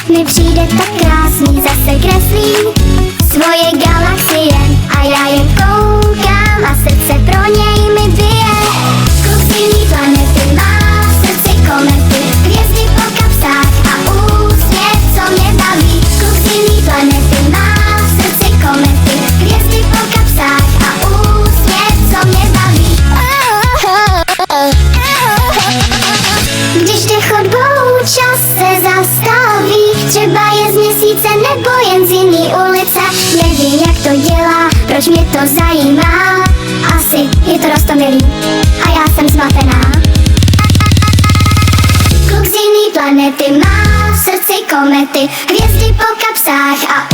mi přijde tak krásný, zase kreslí svoje galaxie a já jen koukám a srdce pro něj mi bije. Kluk z jiný planety má v srdci komety, hvězdy po kapsách a úsměv, co mě baví. Kluk z jiný planety má v srdci komety, hvězdy po kapsách a úsměv, co mě baví. Když jde chodbou, čas se zastaví, třeba je z měsíce nebo jen z jiný ulice. Nevím, jak to dělá, proč mě to zajímá, asi je to roztomilý a já jsem zmatená. Kluk z jiný planety má v srdci komety, hvězdy po kapsách a